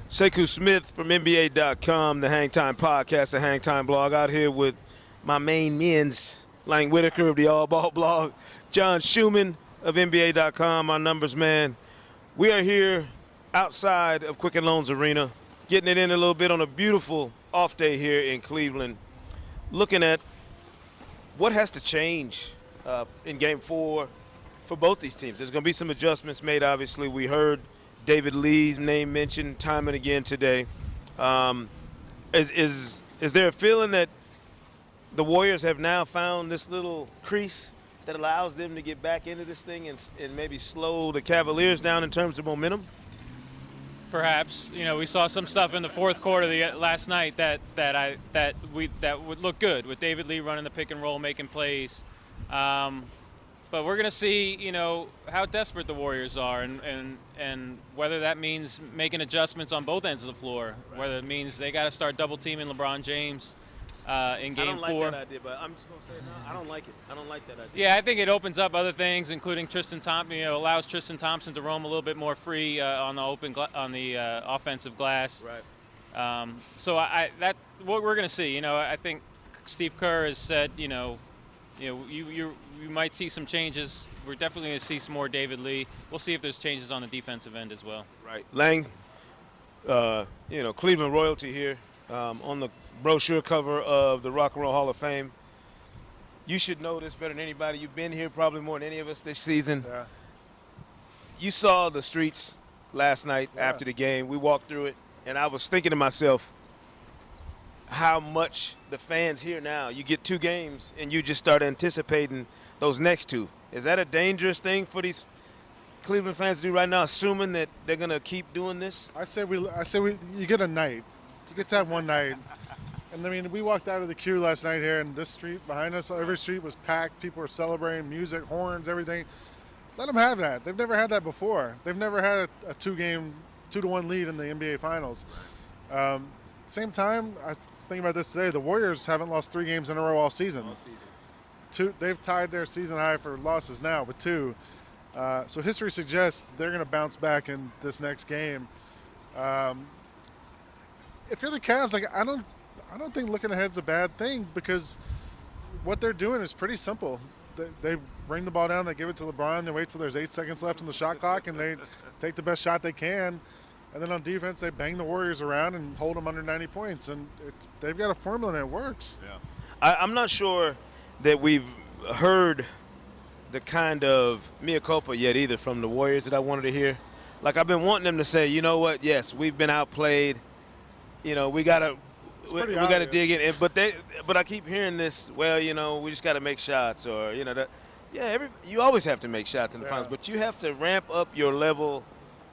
Sekou Smith from NBA.com, the Hang Time Podcast, the Hang Time blog, out here with my main men's, Lang Whitaker of the All Ball blog, John Schuhmann of NBA.com, my numbers man. We are here outside of Quicken Loans Arena, getting it in a little bit on a beautiful off day here in Cleveland, looking at what has to change in Game 4 for both these teams. There's going to be some adjustments made, obviously. We heard David Lee's name mentioned time and again today. Is there a feeling that the Warriors have now found this little crease that allows them to get back into this thing and maybe slow the Cavaliers down in terms of momentum? Perhaps. We saw some stuff in the fourth quarter last night that would look good with David Lee running the pick and roll, making plays. But we're going to see, how desperate the Warriors are and whether that means making adjustments on both ends of the floor, right. Whether it means they got to start double teaming LeBron James in Game 4. I don't like that idea, but I'm just going to say no, I don't like it. I don't like that idea. Yeah, I think it opens up other things, including Tristan Thompson. Allows Tristan Thompson to roam a little bit more free on the offensive glass. Right. So what we're going to see. I think Steve Kerr has said, you might see some changes. We're definitely going to see some more David Lee. We'll see if there's changes on the defensive end as well. Right. Lang, Cleveland royalty here on the brochure cover of the Rock and Roll Hall of Fame. You should know this better than anybody. You've been here probably more than any of us this season. Yeah. You saw the streets last night after the game. We walked through it, and I was thinking to myself, how much the fans here now. You get 2 games, and you just start anticipating those next 2. Is that a dangerous thing for these Cleveland fans to do right now, assuming that they're going to keep doing this? I say you get a night. You get to have one night. And, we walked out of the queue last night here, and this street behind us, every street was packed. People were celebrating, music, horns, everything. Let them have that. They've never had that before. They've never had a 2-1 lead in the NBA Finals. Same time, I was thinking about this today. The Warriors haven't lost 3 games in a row all season. They've tied their season high for losses now with 2. So history suggests they're going to bounce back in this next game. If you're the Cavs, I don't think looking ahead is a bad thing, because what they're doing is pretty simple. They bring the ball down, they give it to LeBron, they wait till there's 8 seconds left on the shot clock, and they take the best shot they can. And then on defense, they bang the Warriors around and hold them under 90 points. And they've got a formula, and it works. Yeah. I'm not sure that we've heard the kind of mea culpa yet either from the Warriors that I wanted to hear. I've been wanting them to say, you know what, yes, we've been outplayed. We got to dig in. But I keep hearing this, we just got to make shots, or, you always have to make shots in the finals, but you have to ramp up your level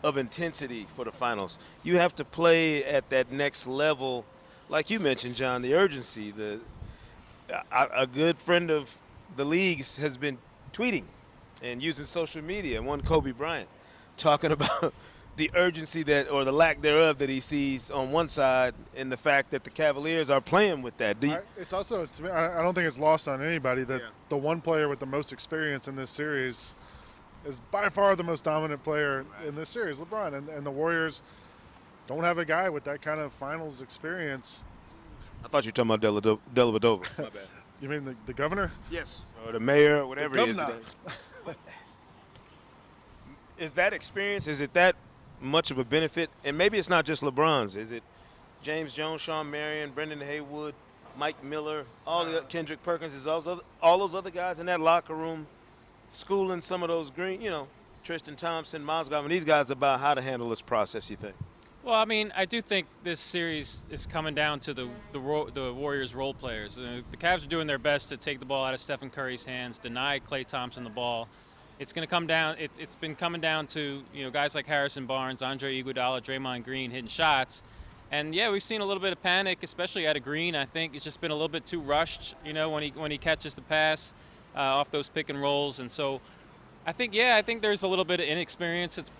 of intensity for the finals. You have to play at that next level, like you mentioned, John, the urgency. A good friend of the league's has been tweeting and using social media, one Kobe Bryant, talking about the urgency or the lack thereof that he sees on one side, and the fact that the Cavaliers are playing with that. It's also, I don't think it's lost on anybody that the one player with the most experience in this series is by far the most dominant player in this series, LeBron. And the Warriors don't have a guy with that kind of finals experience. I thought you were talking about Dellavedova. My bad. You mean the governor? Yes. Or the mayor, or whatever he is today. Is that experience, is it that much of a benefit? And maybe it's not just LeBron's. Is it James Jones, Sean Marion, Brendan Haywood, Mike Miller, Kendrick Perkins, is all those other guys in that locker room schooling some of those Tristan Thompson, Miles Garvin, these guys about how to handle this process, you think? Well, I do think this series is coming down to the Warriors' role players. The Cavs are doing their best to take the ball out of Stephen Curry's hands, deny Klay Thompson the ball. It's going to come down. It's been coming down to guys like Harrison Barnes, Andre Iguodala, Draymond Green hitting shots, and we've seen a little bit of panic, especially out of Green. I think it's just been a little bit too rushed. When he catches the pass off those pick and rolls, and so I think there's a little bit of inexperience that's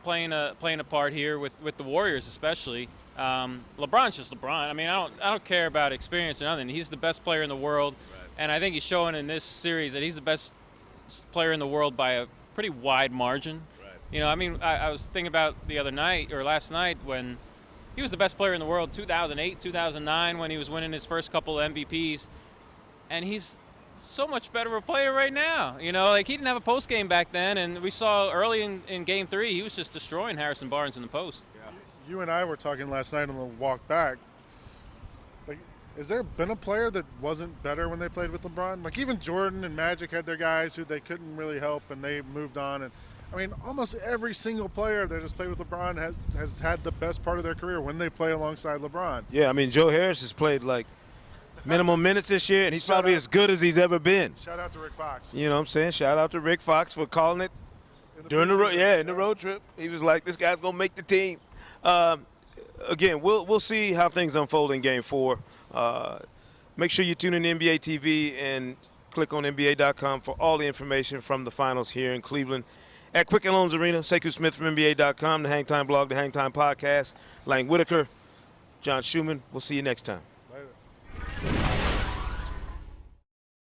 playing a part here with the Warriors, especially. LeBron's just LeBron. I don't care about experience or nothing. He's the best player in the world, and I think he's showing in this series that he's the best player in the world by a pretty wide margin. Right. You know, I mean, I was thinking about the other night or last night when he was the best player in the world 2008, 2009 when he was winning his first couple of MVPs, and he's so much better of a player right now. You know, like he didn't have a post game back then, and we saw early in Game 3 he was just destroying Harrison Barnes in the post. Yeah. You and I were talking last night on the walk back. Like, has there been a player that wasn't better when they played with LeBron? Like even Jordan and Magic had their guys who they couldn't really help, and they moved on. And I mean, almost every single player that has played with LeBron has had the best part of their career when they play alongside LeBron. Yeah, I mean, Joe Harris has played like minimum minutes this year, and he's probably as good as he's ever been. Shout out to Rick Fox. You know what I'm saying? Shout out to Rick Fox for calling it during the road. Yeah, in the road trip. He was like, this guy's going to make the team. Again, we'll see how things unfold in Game 4. Make sure you tune in to NBA TV and click on NBA.com for all the information from the finals here in Cleveland. At Quicken Loans Arena, Sekou Smith from NBA.com, the Hangtime Blog, the Hangtime Podcast, Lang Whitaker, John Schuhmann. We'll see you next time. Later.